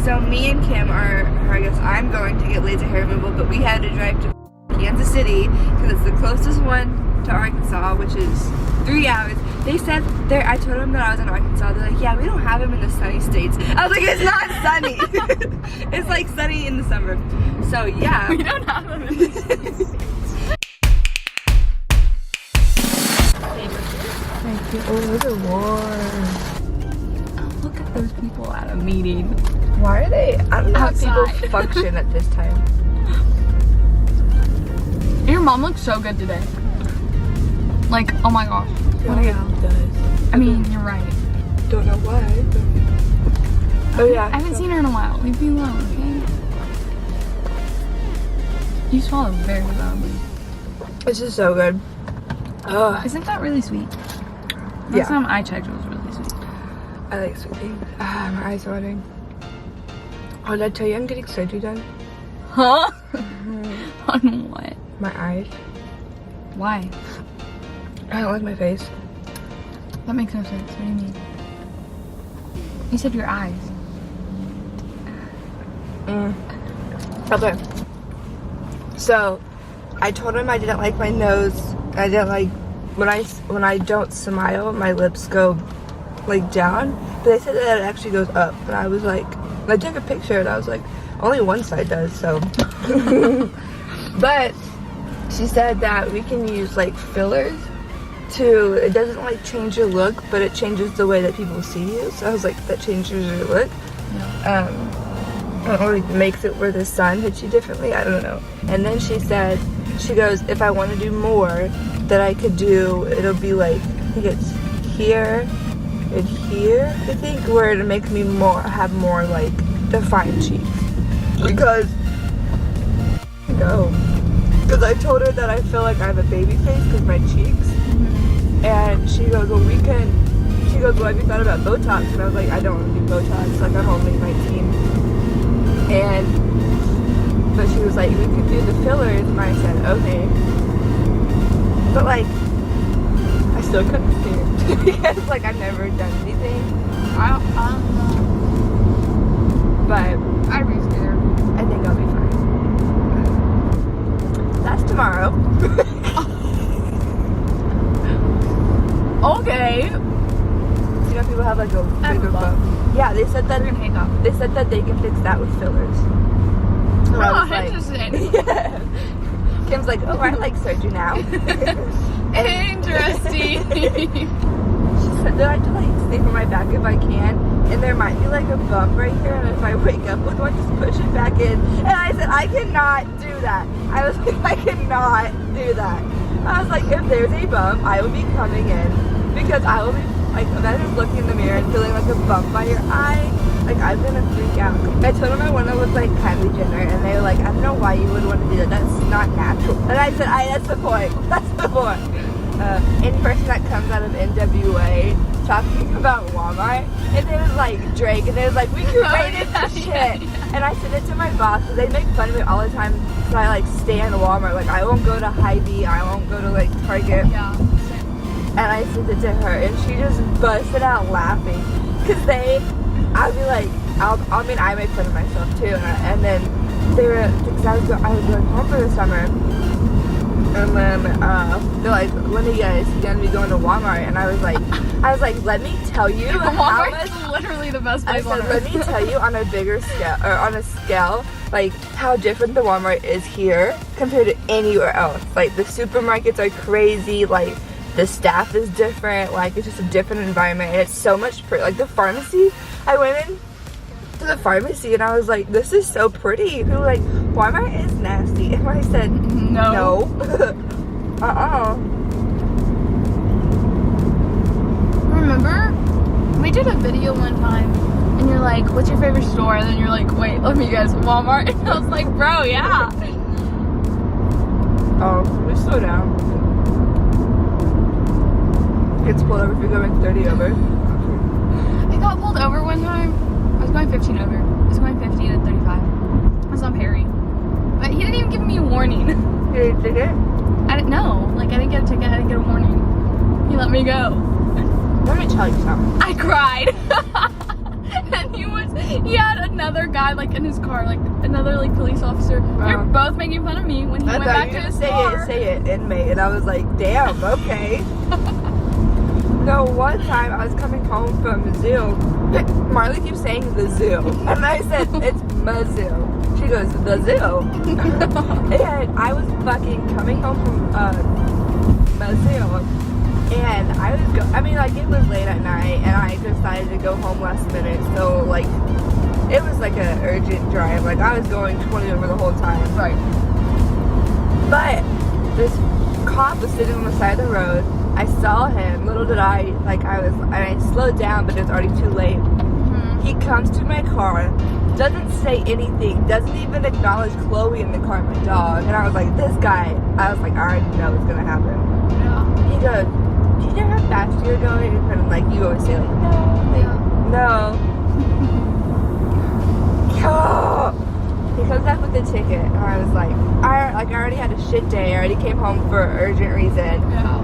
So me and Kim are, or I guess I'm going to get laser hair removal, but we had to drive to Kansas City because it's the closest one to Arkansas, which is 3 hours. They said there. I told them that I was in Arkansas. They're like, yeah, we don't have them in the sunny states. I was like, it's not sunny. It's like sunny in the summer. So yeah, we don't have them in the sunny states. Thank you. Oh, those are warm. Oh, look at those people at a meeting. Why are they? I don't know how Outside. people function at this time. Your mom looks so good today. Like, oh my gosh. What a gal. Does. I mean, you're right. Don't know why. But... Oh yeah. I haven't seen her in a while. Leave me alone, okay? You swallow very loudly. This is so good. Ugh. Isn't that really sweet? Yeah. Last time I checked, it was really sweet. I like sweet things. Ah, my eyes are watering. Oh, did I tell you I'm getting surgery done? Huh? On what? My eyes. Why? I don't like my face. That makes no sense. What do you mean? You said your eyes. Okay. So, I told him I didn't like my nose. I didn't like when I don't smile, my lips go like down. But they said that it actually goes up, and I was like, I took a picture and I was like, only one side does. So, but she said that we can use like fillers to. It doesn't like change your look, but it changes the way that people see you. So I was like, that changes your look. Yeah. Or it makes it where the sun hits you differently. I don't know. And then she said, she goes, if I want to do more, that I could do, it'll be like, I think it's here and here, I think, where it'll make me have more like defined cheeks. Because I told her that I feel like I have a baby face because my cheeks. And she goes, well, well, have you thought about Botox? And I was like, I don't want to do Botox, like I'm only 19. But she was like, we could do the fillers, and I said, okay. But like, I still couldn't see it because like I've never done anything. I don't know. But I'd be scared. I think I'll be fine. That's tomorrow. Okay. You know, people have like a bigger bump. Yeah, they said that they can fix that with fillers. So I was like, interesting. Yeah. Kim's like, oh, I like surgery now. Interesting. She said that I have to like sleep on my back if I can, and there might be like a bump right here, and if I wake up with one, just push it back in. And I said, I cannot do that. I was like, I cannot do that. I was like, if there's a bump, I will be coming in, because I will be like, imagine looking in the mirror and feeling like a bump by your eye. Like, I'm gonna freak out. I told them I want to look like Kylie Jenner, and they were like, I don't know why you would want to do that. That's not natural. And I said, that's the point. That's the point. Any person that comes out of NWA talking about Walmart, and there was like Drake, and they was like, we curated the shit. And I sent it to my boss, and they make fun of me all the time because I like stay in Walmart. Like, I won't go to Hy-Vee, I won't go to like Target. Yeah. And I sent it to her, and she just busted out laughing. Cause I'd be like, I make fun of myself too. And then they were, because I was going home for the summer. And then they're like, when are you guys gonna be going to Walmart? And I was like, let me tell you how much. Walmart is literally the best I place on said, earth. let me tell you on a bigger scale, or on a scale, like how different the Walmart is here compared to anywhere else. Like the supermarkets are crazy, like the staff is different, like it's just a different environment, and it's so much pretty. Like the pharmacy, I went in to the pharmacy and I was like, this is so pretty. People were like, Walmart is nasty. And I said, no. Remember? We did a video one time and you're like, what's your favorite store? And then you're like, wait, let me guess, Walmart? And I was like, bro, yeah. Oh, we slow down. Gets pulled over if you're going 30 over. I got pulled over one time. I was going 15 over. I was going 50 to 35. I was on Perry. But he didn't even give me a warning. You didn't take it? I didn't know. Like, I didn't get a ticket. I didn't get a warning. He let me go. Let me tell you something. I cried. And he had another guy like in his car, like another like police officer. They're both making fun of me when he went back to his car. Say it, inmate. And I was like, damn, okay. No, one time I was coming home from the zoo. Marley keeps saying the zoo. And I said, it's my zoo. She goes, the zoo. And I was fucking coming home from my zoo. And I was it was late at night, and I decided to go home last minute. So, like, it was like an urgent drive. Like, I was going 20 over the whole time. Right. But this cop was sitting on the side of the road. I saw him. Little did I, I slowed down, but it was already too late. Mm-hmm. He comes to my car, doesn't say anything, doesn't even acknowledge Chloe in the car, my dog. And I was like, this guy, I already know it's gonna happen. Yeah. He goes, do you know how fast you're going? And I'm like, you always say like, no. He comes back with the ticket, and I was like, I already had a shit day. I already came home for an urgent reason. Yeah.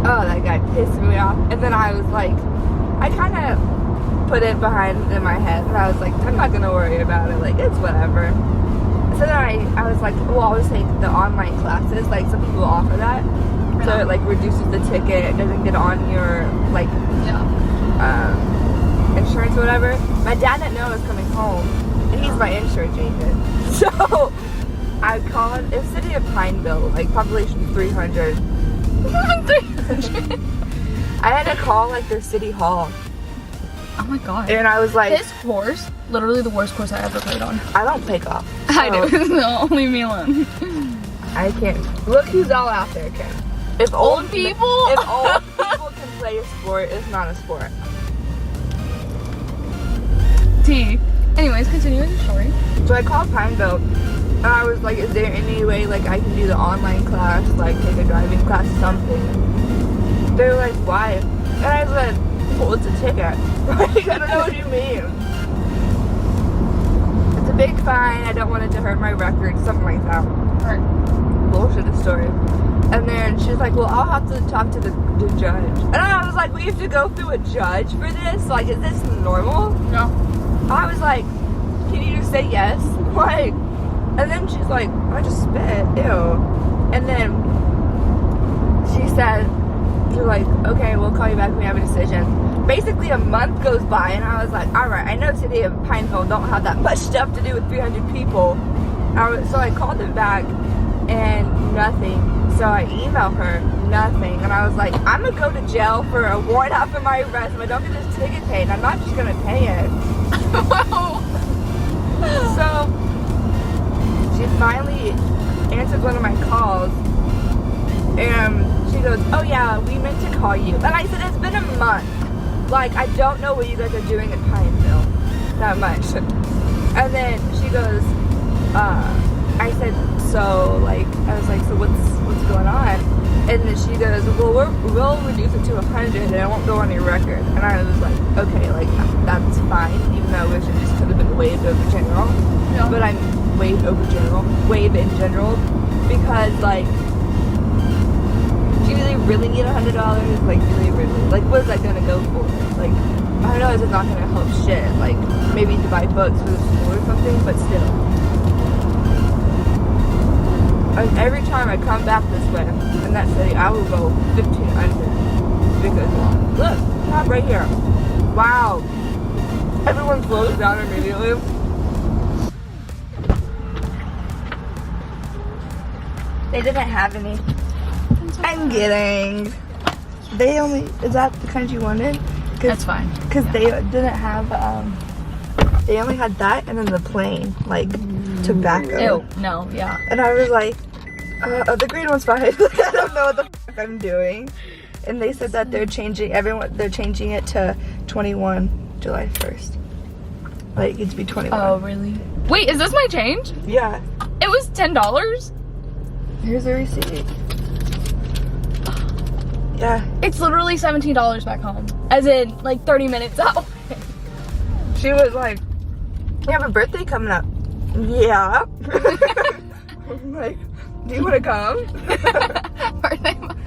Oh, that guy pissed me off. And then I was like, I kind of put it behind in my head, and I was like, I'm not gonna worry about it. Like, it's whatever. So then I was like, well, I was taking the online classes. Like, some people offer that. So it like reduces the ticket, it doesn't get on your like insurance or whatever. My dad didn't know I was coming home, and he's my insurance agent. So I called, it's City of Pineville, like population 300. 300. I had to call like their city hall. Oh my god. And I was like, this course, literally the worst course I ever played on. I don't play golf. I do. No, leave me alone. I can't. Look who's all out there, Ken. If old people? If old people can play a sport, it's not a sport. T. Anyways, continuing the story. So I called Pineville, and I was like, is there any way like I can do the online class, like take a driving class, something? They were like, why? And I said, well, it's a ticket. Like, I don't know what you mean. It's a big fine. I don't want it to hurt my record, something like that. Right. Bullshit story. And then she's like, well, I'll have to talk to the judge. And I was like, we have to go through a judge for this? Like, is this normal? No. I was like, can you just say yes? Like, and then she's like, I just spit, ew. And then she said, you're like, okay, we'll call you back when we have a decision. Basically, a month goes by, and I was like, all right, I know City of Pineville don't have that much stuff to do with 300 people. So I called them back, and nothing. So I emailed her, nothing. And I was like, I'm going to go to jail for a warrant out for my arrest if I don't get this ticket paid. I'm not just going to pay it. So she finally answered one of my calls, and she goes, oh yeah, we meant to call you. And I said, it's been a month. Like, I don't know what you guys are doing in Pineville that much. And then she goes, I said, so like, I was like, so what's going on? And then she goes, well, we'll reduce it to 100 and it won't go on your record. And I was like, okay, like, that's fine, even though I wish it just could have been waived over general. Yeah. But I'm waived in general, because like, do you really need $100? Like, really? Like, what is that gonna go for? Like, I know it's not gonna help shit. Like, maybe to buy books for the school or something, but still. And every time I come back this way in that city, I will go 1,500. Because, look, stop right here. Wow. Everyone slows down immediately. They didn't have any. I'm kidding. They only, is that the kind you wanted? That's fine. Because they didn't have, they only had that and then the plain, like, tobacco. Ew, no, yeah. And I was like, the green one's fine. I don't know what the fuck I'm doing. And they said that they're changing it to 21 July 1st. Like, it gets to be 21. Oh, really? Wait, is this my change? Yeah. It was $10? Here's the receipt. Yeah. It's literally $17 back home. As in, like, 30 minutes out. She was like, you have a birthday coming up. Yeah. I'm like, do you want to come? Birthday party.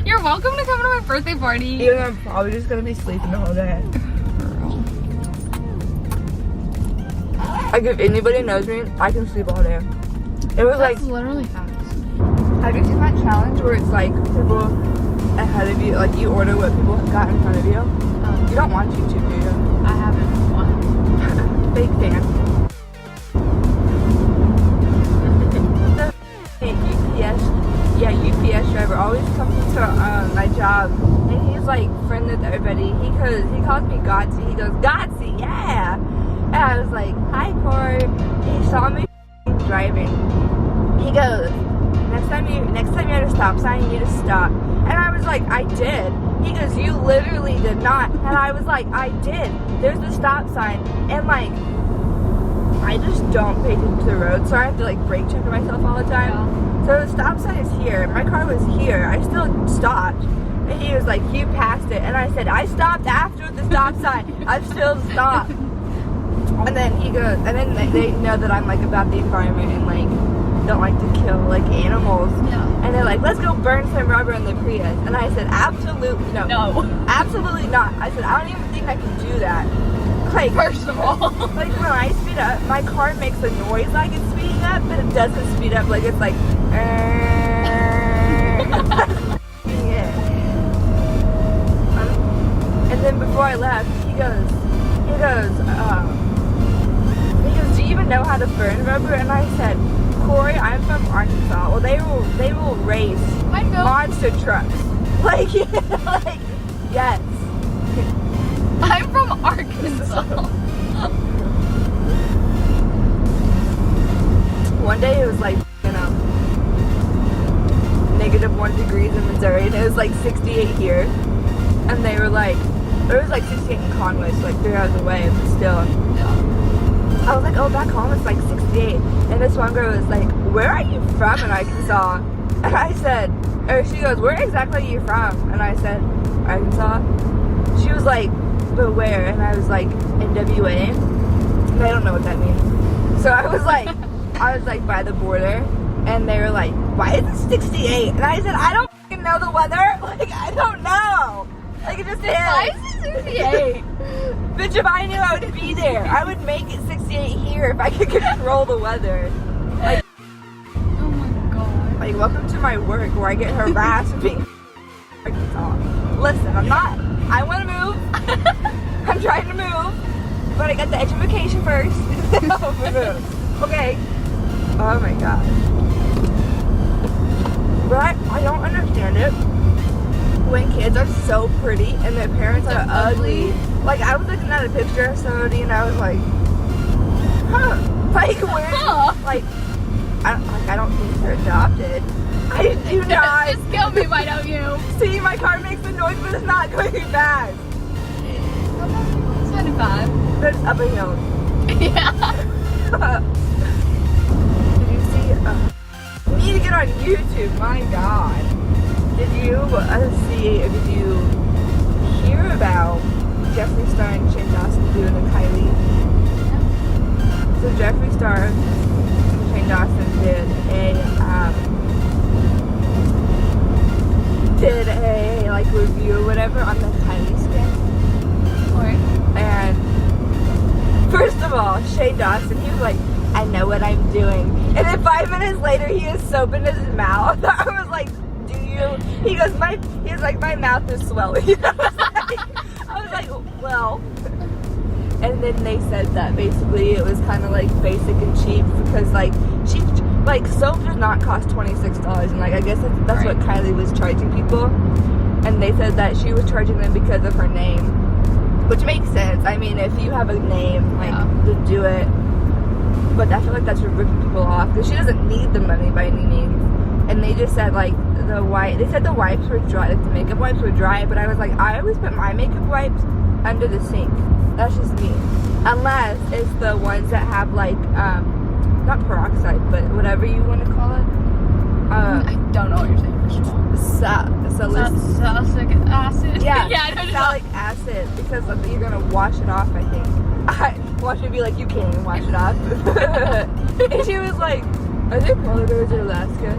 You're welcome to come to my birthday party. Even though I'm probably just going to be sleeping the whole day. Like, if anybody knows me, I can sleep all day. It was That's like, literally fast. have you seen that challenge where it's like people ahead of you, like you order what people got in front of you? You don't watch YouTube, do you? I haven't won. Big fan. The UPS driver always comes to my job, and he's like friends with everybody. He calls me Godsey. He goes, Godsey, yeah. And I was like, hi, Corey. He saw me driving. He goes, next time you're at a stop sign, you need to stop. And I was like, I did. He goes, you literally did not. And I was like, I did. There's the stop sign. And like, I just don't pay attention to the road, so I have to like brake check myself all the time. Yeah. So the stop sign is here. My car was here. I still stopped. And he was like, you passed it. And I said, I stopped after the stop sign. I've still stopped. And then he goes, and then they know that I'm like about the environment and like don't like to kill like animals. Yeah. And they're like, let's go burn some rubber in the Prius. And I said, absolutely no. No. Absolutely not. I said, I don't even think I can do that. Like, First of all. like when I speed up, my car makes a noise like it's speeding up, but it doesn't speed up. Like it's like, and then before I left, he goes, do you even know how to burn rubber? And I said, Corey, I'm from Arkansas. Well, they will race I know. monster trucks. Like, like, yes. I'm from Arkansas. One day it was like, -1 degrees in Missouri, and it was like 68 here. And they were like, it was like 68 in Conway, so like 3 hours away, but still. I was like, oh, back home it's like 68. And this one girl was like, where are you from in Arkansas? And I said, or she goes, where exactly are you from? And I said, Arkansas. She was like, but where? And I was like, NWA. And I don't know what that means. So I was like by the border. And they were like, why is it 68? And I said, I don't fucking know the weather. Like, I don't know. Like, it just is. Why is it 68? Bitch, if I knew I would be there, I would make it 68 here if I could control the weather. Like, Oh my god. like, welcome to my work where I get harassed for being Arkansas. Listen, I want to move. I'm trying to move. But I got the education first. Okay. Oh my god. But I don't understand it when kids are so pretty and their parents are ugly. Like, I was looking at a picture of somebody and I was like, huh. Like, where? Huh. Like, I don't think they're adopted. I do not. Just kill me, why don't you? See, my car makes a noise, but it's not going fast. 25. But it's up a hill. Yeah. Did you see? We need to get on YouTube. My God. Did you hear about Jeffree Star and Shane Dawson doing a Kylie? So Jeffree Star and Shane Dawson did a like review or whatever on the Kylie skin. And first of all, Shane Dawson, he was like, I know what I'm doing. And then 5 minutes later, he has soap in his mouth. I was like, do you? He goes, my mouth is swelling. I was like, well. And then they said that basically it was kind of like basic and cheap because like soap does not cost $26, and like I guess that's what Kylie was charging people. And they said that she was charging them because of her name, which makes sense. I mean, if you have a name, like to do it. But I feel like that's ripping people off because she doesn't need the money by any means. And they just said like they said the wipes were dry, like the makeup wipes were dry. But I was like, I always put my makeup wipes under the sink. That's just me. Unless it's the ones that have like not peroxide, but whatever you want to call it. I don't know what you're saying, first of all. Salicylic acid? Yeah, Yeah, I don't know. salicylic acid, because you're gonna wash it off, I think. I want you to be like, you can't even wash it off. And she was like, are there polar bears in Alaska?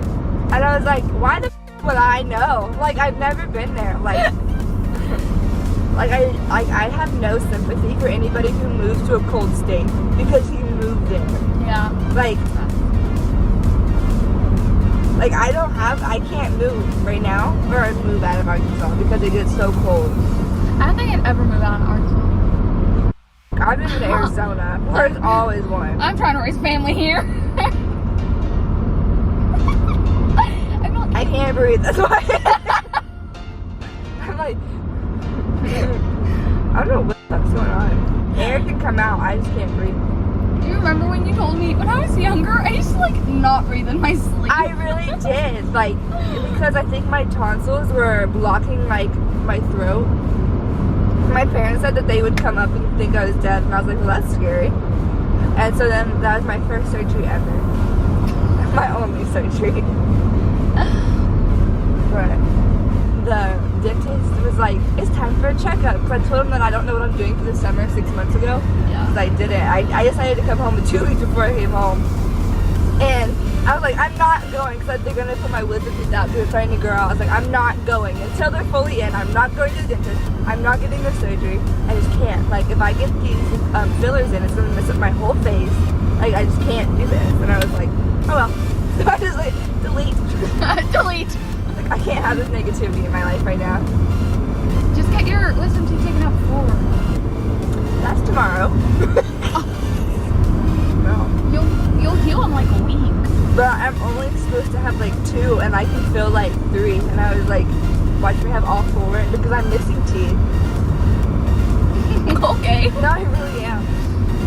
And I was like, why the would I know? Like, I've never been there. Like, I have no sympathy for anybody who moves to a cold state because he moved Like I can't move right now or move out of Arkansas because it gets so cold. I don't think I'd ever move out of Arkansas. I've been in Arizona where it's always warm. I'm trying to raise family here. I can't breathe, that's why. I'm like, I don't know what the fuck's going on. Air can come out, I just can't breathe. Do you remember when you told me when I was younger, I used to like not breathe in my sleep? I really did, like, because I think my tonsils were blocking like my throat. My parents said that they would come up and think I was dead, and I was like, well, that's scary. And so then that was my first surgery ever. My only surgery. But the dentist was like, it's time for a checkup. Because I told him that I don't know what I'm doing for the summer 6 months ago. Yeah. Because I didn't. I decided to come home 2 weeks before I came home. And I was like, I'm not going because they're going to put my wisdom teeth out because it's starting to grow out. I was like, I'm not going until they're fully in. I'm not going to the dentist. I'm not getting the surgery. I just can't. Like, if I get these fillers in, it's going to mess up my whole face. Like, I just can't do this. And I was like, oh well. So I just like, delete. Delete. Like, I can't have this negativity in my life right now. Just get your wisdom teeth taken out forward. That's tomorrow. No. You'll heal in like a week. But I'm only supposed to have like 2 and I can feel like 3. And I was like, why should we have all 4? Because I'm missing teeth. Okay. No, I really am.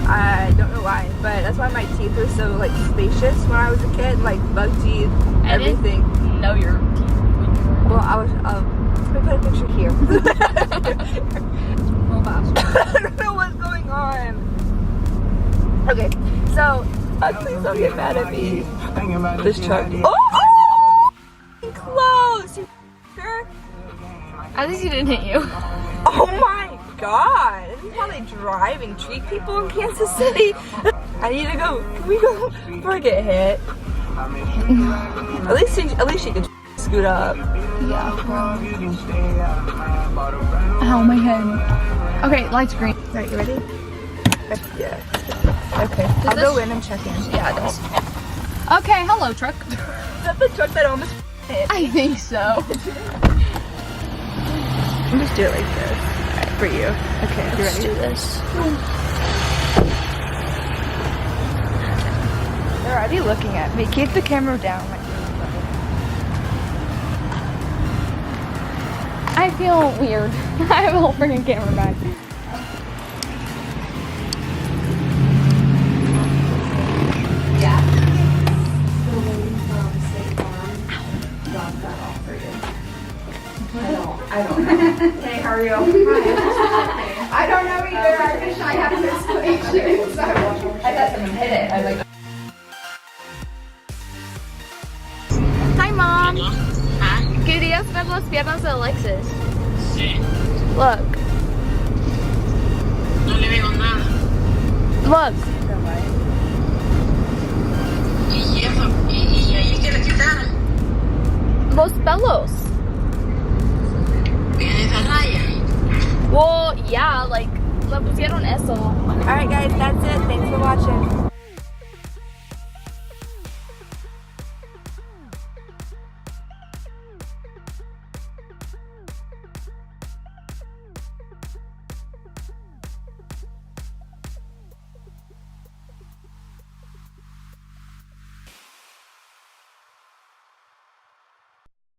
I don't know why, but that's why my teeth were so like spacious when I was a kid, like bug teeth, everything. I didn't know your teeth when you were. Well, I was, let me put a picture here. Well, bastard. I don't know what's going on. Okay, so, please don't get mad at me. This truck. Oh! Close! You f***er. At least he didn't hit you. Oh my god! This is how they drive and treat people in Kansas City. I need to go. Can we go before I get hit? At least she could scoot up. Yeah. Ow, my head. Okay, lights green. Alright, you ready? Yeah. Okay. I'll go in and check in. Yeah, it does. Okay, hello, truck. Is that the truck that almost hit? I think so. Just do it like this. Alright, for you. Okay, you ready? Let's do this. They're already looking at me. Keep the camera down. I feel weird. I have a whole freaking camera bag. Yeah. I don't know. Hey, how are you? I don't know either. I wish I had an explanation. So I thought someone hit it. I was like, Hi, Mom. ¿Querías ver las piernas de Alexis? Sí, Look. no le veo nada. Look. Y eso, y ahí que le quitaron. Los pelos. Tiene esa raya. Well, yeah, like, le pusieron eso. alright guys, that's it. Thanks for watching.